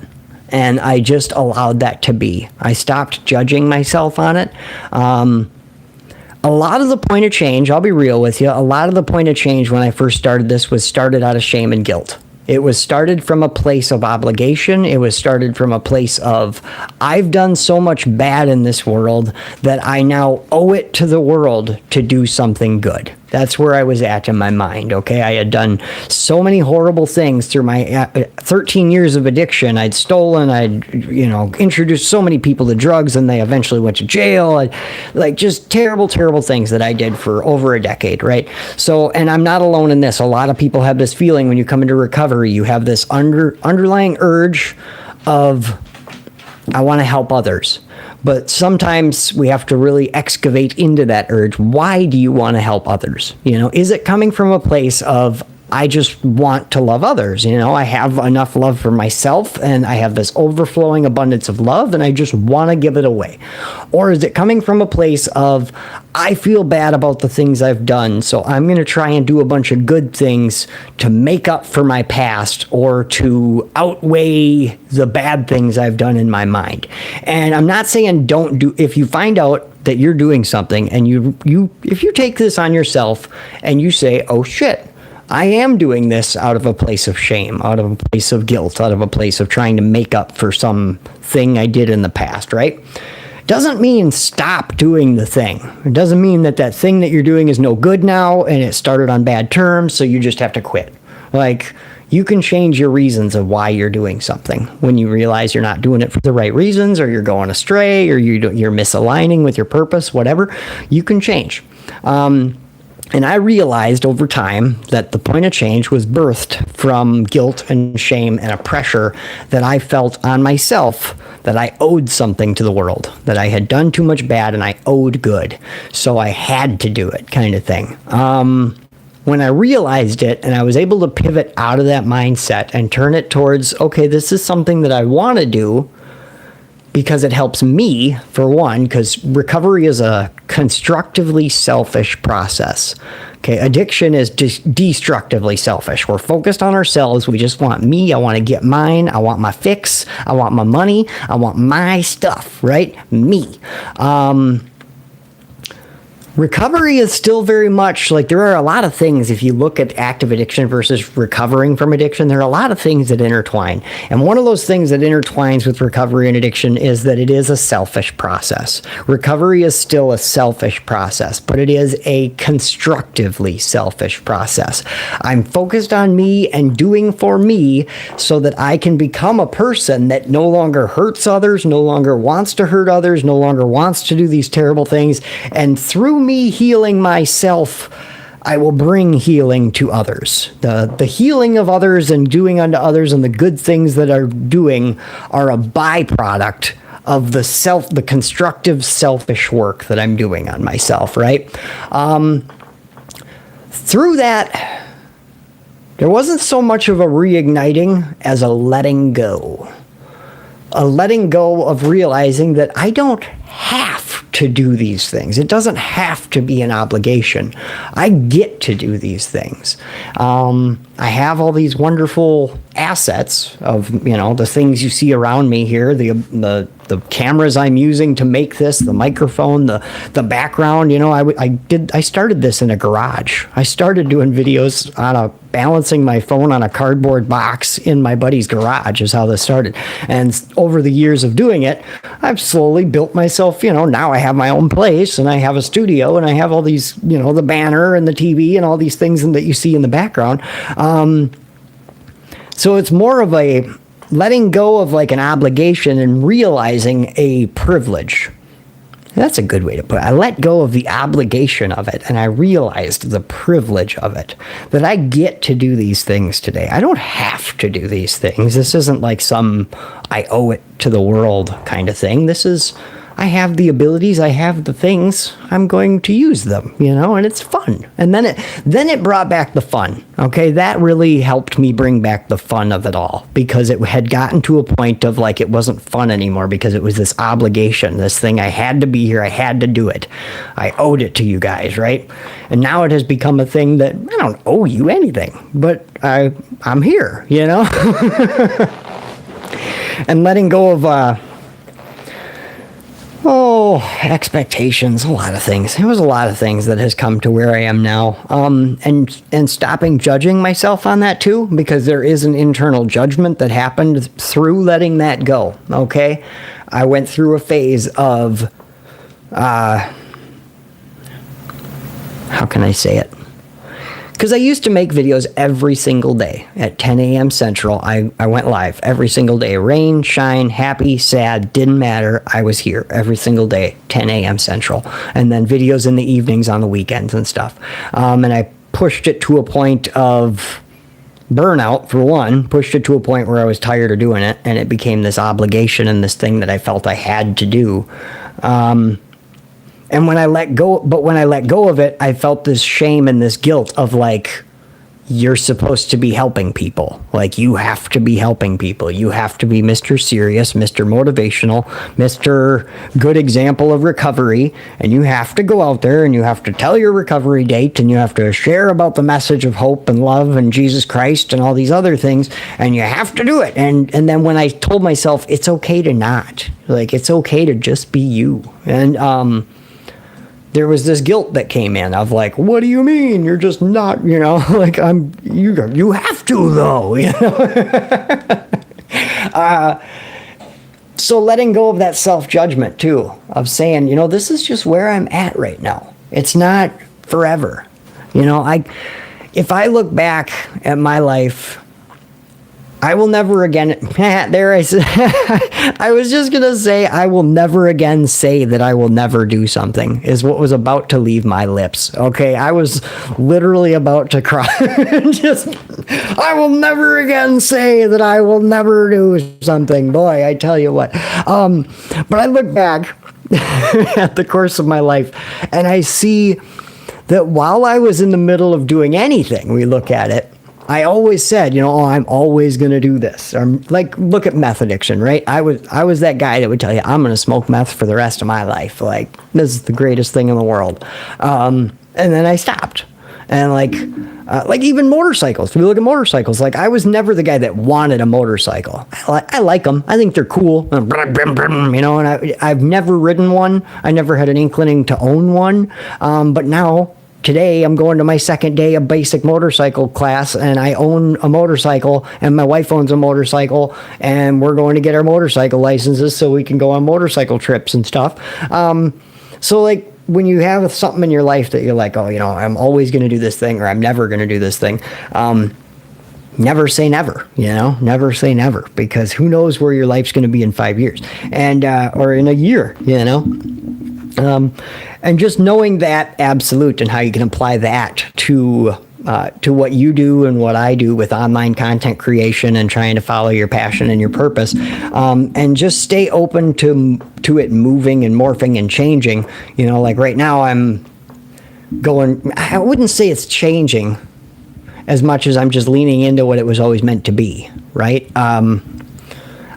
And I just allowed that to be. I stopped judging myself on it. A lot of the point of change, I'll be real with you, a lot of the point of change when I first started this was started out of shame and guilt. It was started from a place of obligation. It was started from a place of, I've done so much bad in this world that I now owe it to the world to do something good. That's where I was at in my mind, okay? I had done so many horrible things through my 13 years of addiction. I'd stolen, I'd, introduced so many people to drugs, and they eventually went to jail. Like, just terrible, terrible things that I did for over a decade, right? So, and I'm not alone in this. A lot of people have this feeling when you come into recovery, you have this underlying urge of, I want to help others. But sometimes we have to really excavate into that urge. Why do you want to help others? Is it coming from a place of, I just want to love others? I have enough love for myself and I have this overflowing abundance of love and I just want to give it away. Or is it coming from a place of, I feel bad about the things I've done, so I'm going to try and do a bunch of good things to make up for my past or to outweigh the bad things I've done in my mind. And I'm not saying don't do, if you find out that you're doing something and if you take this on yourself and you say, oh shit, I am doing this out of a place of shame, out of a place of guilt, out of a place of trying to make up for something I did in the past, right? Doesn't mean stop doing the thing. It doesn't mean that thing that you're doing is no good now and it started on bad terms, so you just have to quit. Like, you can change your reasons of why you're doing something when you realize you're not doing it for the right reasons, or you're going astray, or you're misaligning with your purpose, whatever. You can change. And I realized over time that the point of change was birthed from guilt and shame and a pressure that I felt on myself, that I owed something to the world, that I had done too much bad and I owed good. So I had to do it, kind of thing. When I realized it and I was able to pivot out of that mindset and turn it towards, okay, this is something that I want to do, because it helps me, for one, because recovery is a constructively selfish process. Okay, addiction is destructively selfish. We're focused on ourselves. We just want me. I want to get mine. I want my fix. I want my money. I want my stuff, right? Me. Recovery is still very much like, there are a lot of things, if you look at active addiction versus recovering from addiction, there are a lot of things that intertwine. And one of those things that intertwines with recovery and addiction is that it is a selfish process. Recovery is still a selfish process, but it is a constructively selfish process. I'm focused on me and doing for me so that I can become a person that no longer hurts others, no longer wants to hurt others, no longer wants to do these terrible things. And through me healing myself, I will bring healing to others. The healing of others and doing unto others and the good things that are doing are a byproduct of the constructive, selfish work that I'm doing on myself, right? Through that, there wasn't so much of a reigniting as a letting go. A letting go of realizing that I don't have to do these things. It doesn't have to be an obligation. I get to do these things. I have all these wonderful assets of, the things you see around me here, the cameras I'm using to make this, the microphone, the background. I started this in a garage. I started doing videos balancing my phone on a cardboard box in my buddy's garage is how this started. And over the years of doing it, I've slowly built myself, now I have my own place and I have a studio and I have all these, the banner and the TV and all these things that you see in the background. So it's more of a letting go of like an obligation and realizing a privilege. That's a good way to put it. I let go of the obligation of it, and I realized the privilege of it, that I get to do these things today. I don't have to do these things. This isn't like some I owe it to the world kind of thing. This is, I have the abilities, I have the things, I'm going to use them, and it's fun. And then it brought back the fun, okay? That really helped me bring back the fun of it all, because it had gotten to a point of like it wasn't fun anymore, because it was this obligation, this thing, I had to be here, I had to do it. I owed it to you guys, right? And now it has become a thing that I don't owe you anything, but I'm here, And letting go of expectations, a lot of things. There was a lot of things that has come to where I am now. And stopping judging myself on that too, because there is an internal judgment that happened through letting that go, okay? I went through a phase of, how can I say it? Because I used to make videos every single day at 10 a.m. Central. I went live every single day. Rain, shine, happy, sad, didn't matter. I was here every single day, 10 a.m. Central. And then videos in the evenings on the weekends and stuff. And I pushed it to a point of burnout, for one. Pushed it to a point where I was tired of doing it. And it became this obligation and this thing that I felt I had to do. And when I let go of it, I felt this shame and this guilt of like, you're supposed to be helping people. Like, you have to be helping people. You have to be Mr. Serious, Mr. Motivational, Mr. Good Example of Recovery. And you have to go out there and you have to tell your recovery date and you have to share about the message of hope and love and Jesus Christ and all these other things. And you have to do it. And then when I told myself, it's okay to not. Like, it's okay to just be you. And, there was this guilt that came in of like, what do you mean? You're just not, like you have to though, So letting go of that self-judgment too, of saying, this is just where I'm at right now. It's not forever. If I look back at my life, I will never again, there I said, I was just going to say, I will never again say that I will never do something, is what was about to leave my lips. Okay, I was literally about to cry. I will never again say that I will never do something. Boy, I tell you what. But I look back at the course of my life, and I see that while I was in the middle of doing anything, we look at it, I always said, I'm always going to do this. Or like, look at meth addiction, right? I was that guy that would tell you, I'm going to smoke meth for the rest of my life. Like, this is the greatest thing in the world. And then I stopped. And like even motorcycles. We look at motorcycles. Like, I was never the guy that wanted a motorcycle. I like them. I think they're cool. And I've never ridden one. I never had an inkling to own one. But now, today, I'm going to my second day of basic motorcycle class, and I own a motorcycle, and my wife owns a motorcycle, and we're going to get our motorcycle licenses so we can go on motorcycle trips and stuff. So, like, when you have something in your life that you're like, oh, I'm always going to do this thing, or I'm never going to do this thing, never say never, never say never, because who knows where your life's going to be in 5 years, and or in a year, And just knowing that absolute and how you can apply that to what you do and what I do with online content creation and trying to follow your passion and your purpose, and just stay open to it moving and morphing and changing. You know, like right now I'm going, I wouldn't say it's changing as much as I'm just leaning into what it was always meant to be, right?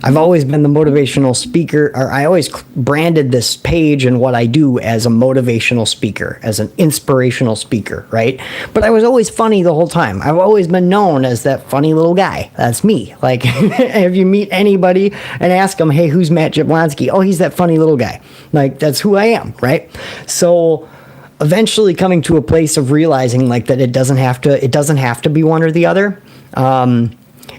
I've always been the motivational speaker, or I always branded this page and what I do as a motivational speaker, as an inspirational speaker, right? But I was always funny the whole time. I've always been known as that funny little guy. That's me. Like, if you meet anybody and ask them, hey, who's Matt Jablonsky? Oh, he's that funny little guy. Like, that's who I am, right? So eventually coming to a place of realizing like that it doesn't have to be one or the other.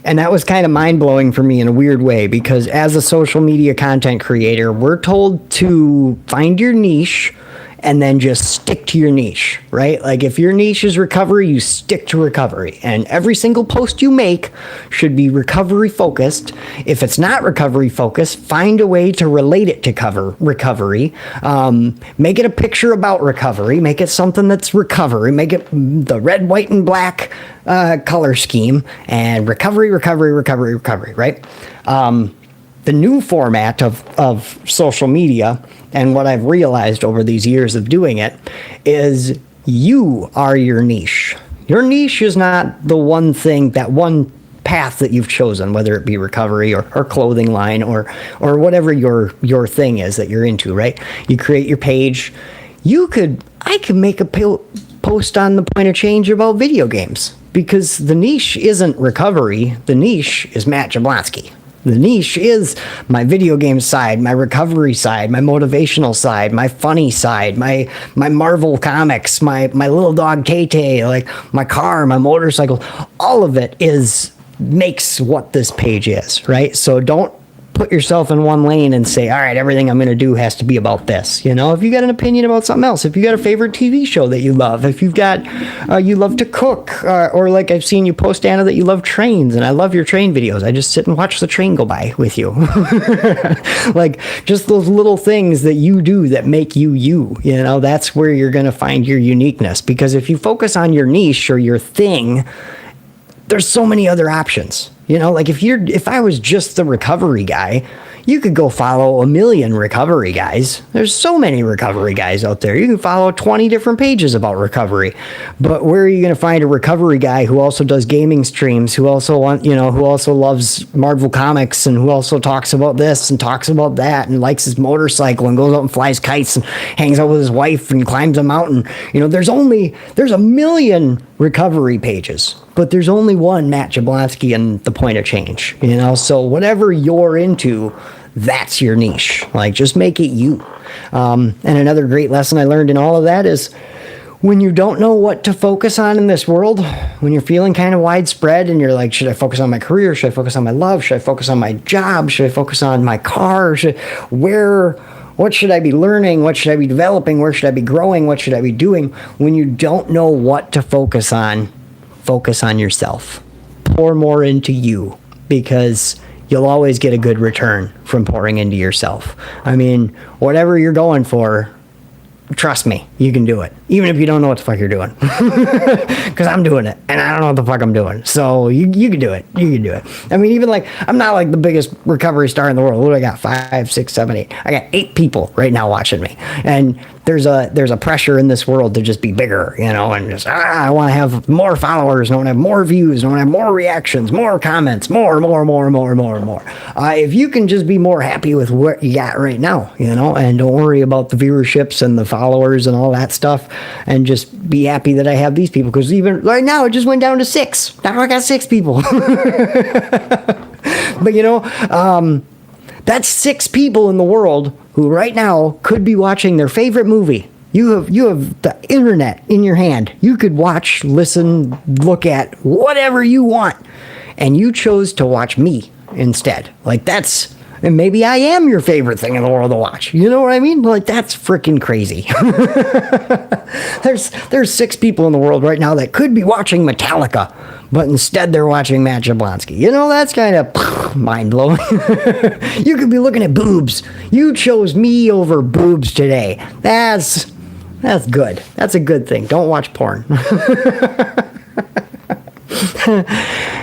And that was kind of mind-blowing for me in a weird way, because as a social media content creator, we're told to find your niche and then just stick to your niche, right? Like if your niche is recovery, you stick to recovery. And every single post you make should be recovery focused. If it's not recovery focused, find a way to relate it to recovery. Make it a picture about recovery. Make it something that's recovery. Make it the red, white, and black color scheme, and recovery, right? The new format of social media, and what I've realized over these years of doing it, is you are your niche. Your niche is not the one thing, that one path that you've chosen, whether it be recovery or clothing line or whatever your thing is that you're into, right? You create your page. I could make a post on the Point of Change about video games, because the niche isn't recovery. The niche is Matt Jablonsky. The niche is my video game side, my recovery side, my motivational side, my funny side, my Marvel comics, my little dog Tay-Tay, like my car, my motorcycle. All of it makes what this page is, right? So don't put yourself in one lane and say, all right, everything I'm going to do has to be about this. You know, if you got an opinion about something else, if you got a favorite TV show that you love, if you've got, you love to cook, or like I've seen you post, Anna, that you love trains, and I love your train videos. I just sit and watch the train go by with you. Like just those little things that you do that make you, you know, that's where you're going to find your uniqueness. Because if you focus on your niche or your thing, there's so many other options. You know, like if I was just the recovery guy, you could go follow a million recovery guys. There's so many recovery guys out there. You can follow 20 different pages about recovery. But where are you going to find a recovery guy who also does gaming streams, who also loves Marvel comics, and who also talks about this and talks about that, and likes his motorcycle and goes out and flies kites and hangs out with his wife and climbs a mountain? You know, there's a million recovery pages, but there's only one Matt Jablonsky and the Point of Change, you know? So whatever you're into, that's your niche. Like, just make it you. And another great lesson I learned in all of that is, when you don't know what to focus on in this world, when you're feeling kind of widespread and you're like, should I focus on my career? Should I focus on my love? Should I focus on my job? Should I focus on my car? What should I be learning? What should I be developing? Where should I be growing? What should I be doing? When you don't know what to focus on yourself. Pour more into you, because you'll always get a good return from pouring into yourself. I mean, whatever you're going for, trust me, you can do it. Even if you don't know what the fuck you're doing. Because I'm doing it, and I don't know what the fuck I'm doing. So you can do it. You can do it. I mean, even like, I'm not like the biggest recovery star in the world. What do I got? 5, 6, 7, 8. I got 8 people right now watching me. And there's a pressure in this world to just be bigger, you know, and just, I want to have more followers, I want to have more views, I want to have more reactions, more comments, more. If you can just be more happy with what you got right now, you know, and don't worry about the viewerships and the followers and all that stuff, and just be happy that I have these people, because even right now it just went down to 6. Now I got 6 people. But you know, that's 6 people in the world who right now could be watching their favorite movie. You have the internet in your hand. You could watch, listen, look at whatever you want, and you chose to watch me instead. Like, that's And maybe I am your favorite thing in the world to watch. You know what I mean? Like, that's freaking crazy. There's 6 people in the world right now that could be watching Metallica, but instead they're watching Matt Jablonsky. You know, that's kind of mind-blowing. You could be looking at boobs. You chose me over boobs today. That's good. That's a good thing. Don't watch porn.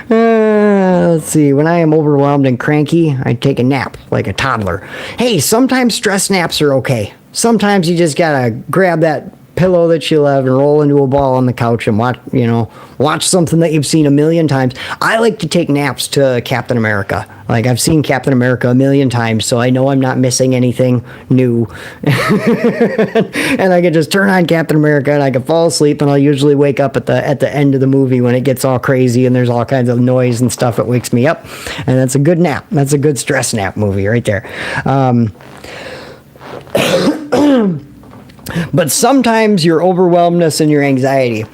Let's see. When I am overwhelmed and cranky, I take a nap like a toddler. Hey, sometimes stress naps are okay. Sometimes you just gotta grab that pillow that you love and roll into a ball on the couch and watch something that you've seen a million times. I like to take naps to Captain America. Like, I've seen Captain America a million times, so I know I'm not missing anything new. And I can just turn on Captain America and I can fall asleep, and I'll usually wake up at the end of the movie when it gets all crazy and there's all kinds of noise and stuff that wakes me up. And that's a good nap. That's a good stress nap movie right there. But sometimes your overwhelmedness and your anxiety,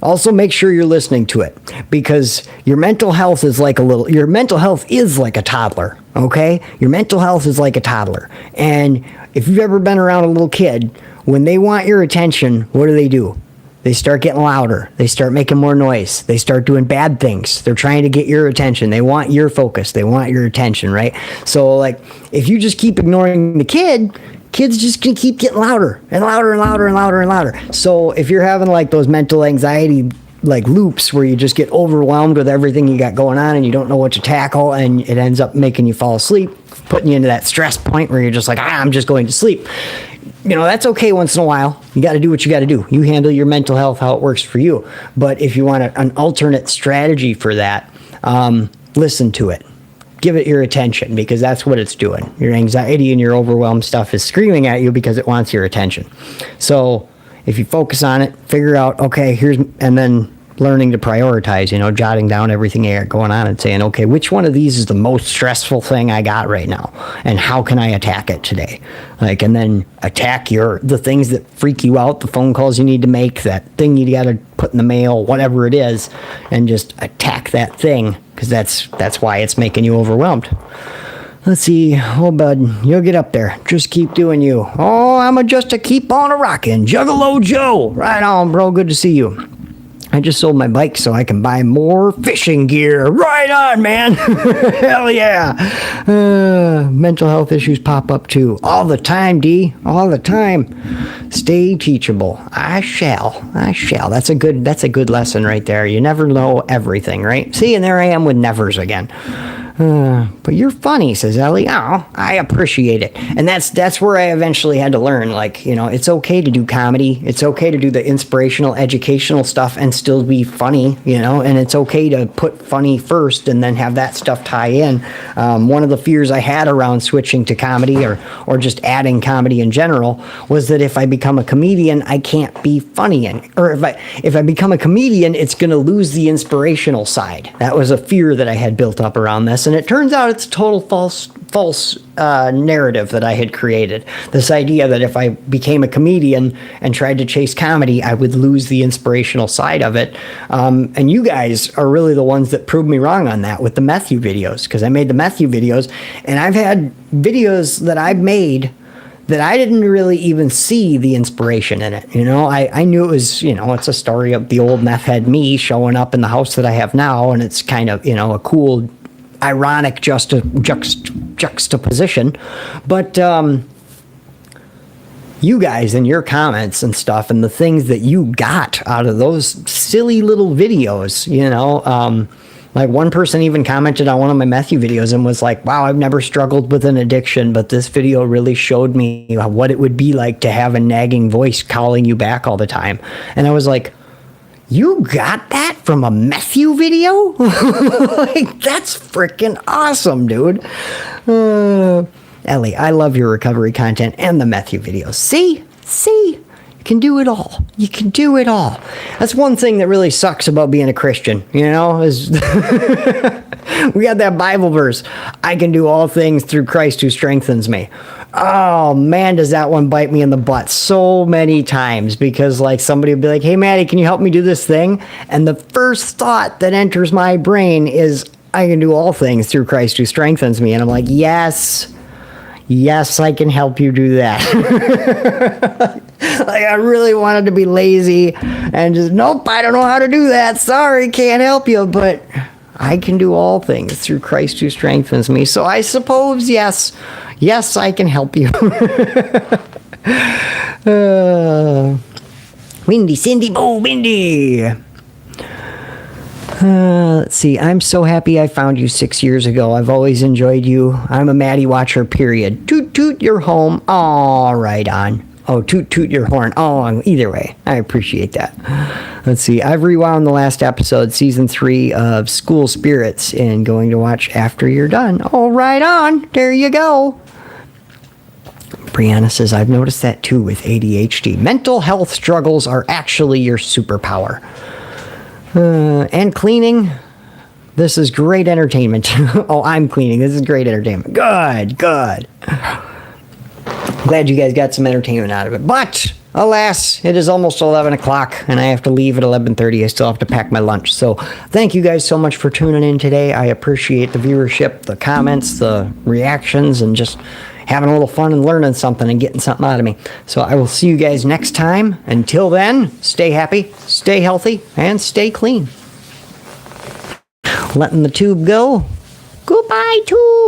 also make sure you're listening to it, because your mental health is like a toddler, okay? Your mental health is like a toddler. And if you've ever been around a little kid, when they want your attention, what do? They start getting louder. They start making more noise. They start doing bad things. They're trying to get your attention. They want your focus. They want your attention, right? So, like, if you just keep ignoring the kids just gonna keep getting louder and louder and louder and louder and louder. So if you're having like those mental anxiety like loops where you just get overwhelmed with everything you got going on and you don't know what to tackle, and it ends up making you fall asleep, putting you into that stress point where you're just like, I'm just going to sleep. You know, that's okay once in a while. You got to do what you got to do. You handle your mental health how it works for you. But if you want an alternate strategy for that, listen to it. Give it your attention, because that's what it's doing. Your anxiety and your overwhelmed stuff is screaming at you because it wants your attention. So if you focus on it, figure out, okay, and then learning to prioritize, jotting down everything you got going on and saying, okay, which one of these is the most stressful thing I got right now? And how can I attack it today? And then attack the things that freak you out, the phone calls you need to make, that thing you got to put in the mail, whatever it is, and just attack that thing, because that's why it's making you overwhelmed. Let's see. Oh, bud, you'll get up there. Just keep doing you. Oh, I'm just a keep on a rockin'. Juggalo Joe. Right on, bro. Good to see you. I just sold my bike so I can buy more fishing gear. Right on, man. Hell yeah. Mental health issues pop up too. All the time, D. All the time. Stay teachable. I shall. That's a good lesson right there. You never know everything, right? See, and there I am with nevers again. But you're funny, says Ellie. Oh, I appreciate it. And that's where I eventually had to learn, it's okay to do comedy. It's okay to do the inspirational, educational stuff and still be funny, and it's okay to put funny first and then have that stuff tie in. One of the fears I had around switching to comedy or just adding comedy in general was that if I become a comedian, I can't be funny. Or if I become a comedian, it's going to lose the inspirational side. That was a fear that I had built up around this. And it turns out it's a total false narrative that I had created. This idea that if I became a comedian and tried to chase comedy, I would lose the inspirational side of it. And you guys are really the ones that proved me wrong on that with the Matthew videos, because I made the Matthew videos, and I've had videos that I've made that I didn't really even see the inspiration in it. I knew it was, it's a story of the old meth head me showing up in the house that I have now, and it's kind of, a cool ironic juxtaposition. But you guys and your comments and stuff and the things that you got out of those silly little videos, like one person even commented on one of my Matthew videos and was like, wow, I've never struggled with an addiction, but this video really showed me what it would be like to have a nagging voice calling you back all the time. And I was like, you got that from a Matthew video? That's freaking awesome, dude. Ellie, I love your recovery content and the Matthew videos. See? You can do it all. You can do it all. That's one thing that really sucks about being a Christian, is we got that Bible verse, I can do all things through Christ who strengthens me. Oh man, does that one bite me in the butt so many times, because somebody will be like, hey Matty, can you help me do this thing? And the first thought that enters my brain is, I can do all things through Christ who strengthens me. And I'm like, yes, I can help you do that. Like, I really wanted to be lazy and just, nope, I don't know how to do that. Sorry, can't help you. But I can do all things through Christ who strengthens me. So I suppose, yes, I can help you. Windy, Cindy, Windy. Let's see. I'm so happy I found you 6 years ago. I've always enjoyed you. I'm a Matty watcher, period. Toot, toot your home. All right on. Oh, toot, toot your horn. Oh, either way. I appreciate that. Let's see. I've rewound the last episode, season 3 of School Spirits, and going to watch after you're done. Oh, right on. There you go. Brianna says, I've noticed that too with ADHD. Mental health struggles are actually your superpower. And cleaning. This is great entertainment. Oh, I'm cleaning. This is great entertainment. Good. Glad you guys got some entertainment out of it. But, alas, it is almost 11 o'clock, and I have to leave at 11:30. I still have to pack my lunch. So, thank you guys so much for tuning in today. I appreciate the viewership, the comments, the reactions, and just having a little fun and learning something and getting something out of me. So, I will see you guys next time. Until then, stay happy, stay healthy, and stay clean. Letting the tube go. Goodbye, tube.